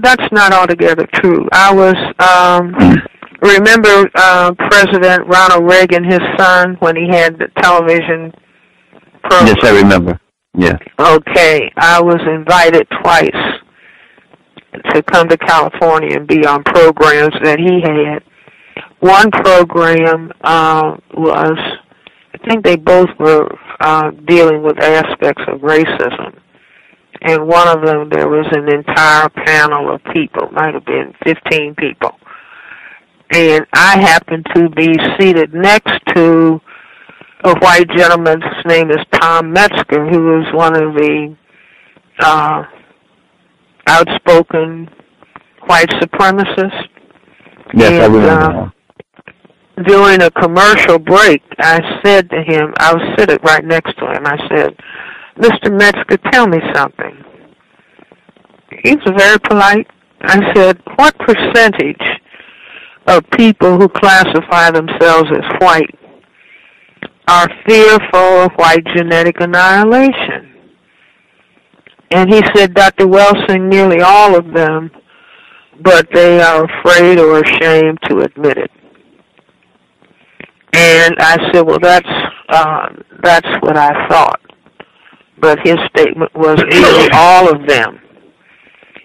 That's not altogether true. I was, remember President Ronald Reagan, his son, when he had the television program? Yes, I remember. Yeah. Okay, I was invited twice to come to California and be on programs that he had. One program was, I think they both were dealing with aspects of racism. And one of them, there was an entire panel of people, might have been 15 people. And I happened to be seated next to a white gentleman. His name is Tom Metzger, who was one of the outspoken white supremacists. Yes, I remember. During a commercial break, I said to him, I was sitting right next to him, I said, Mr. Metzger, tell me something. He was very polite. I said, what percentage of people who classify themselves as white are fearful of white genetic annihilation? And he said, Dr. Welsing, nearly all of them, but they are afraid or ashamed to admit it. And I said, well, that's what I thought. But his statement was nearly all of them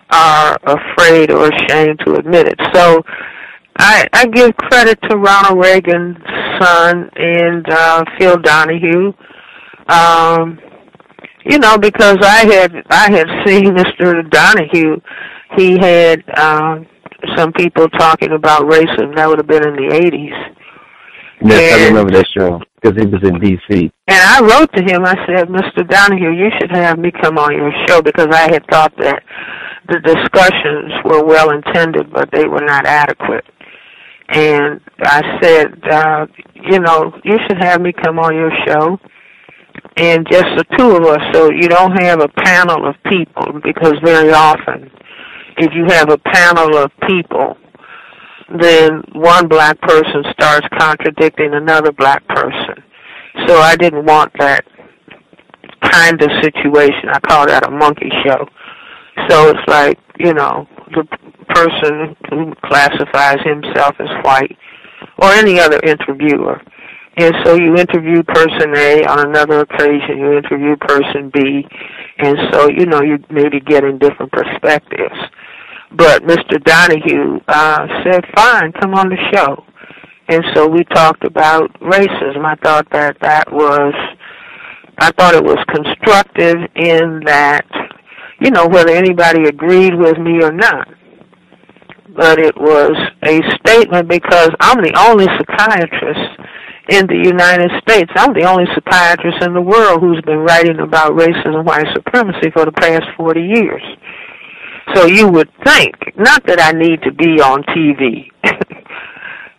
are afraid or ashamed to admit it. So I give credit to Ronald Reagan's son and Phil Donahue, because I had seen Mr. Donahue. He had some people talking about racism. That would have been in the 80s. Yes, I remember that show, because he was in D.C. And I wrote to him, I said, Mr. Donahue, you should have me come on your show, because I had thought that the discussions were well-intended, but they were not adequate. And I said, you should have me come on your show, and just the two of us, so you don't have a panel of people, because very often, if you have a panel of people, then one black person starts contradicting another black person. So I didn't want that kind of situation. I call that a monkey show. So it's like, the person who classifies himself as white or any other interviewer. And so you interview person A, on another occasion you interview person B, and so, you maybe getting different perspectives. But Mr. Donahue said, fine, come on the show. And so we talked about racism. I thought it was constructive in that, whether anybody agreed with me or not. But it was a statement because I'm the only psychiatrist in the United States. I'm the only psychiatrist in the world who's been writing about racism and white supremacy for the past 40 years. So you would think, not that I need to be on TV.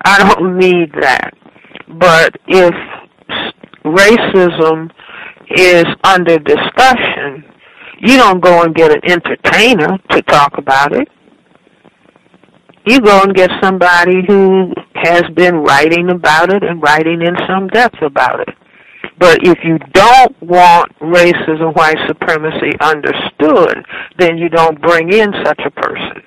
I don't need that. But if racism is under discussion, you don't go and get an entertainer to talk about it. You go and get somebody who has been writing about it and writing in some depth about it. But if you don't want racism, white supremacy understood, then you don't bring in such a person.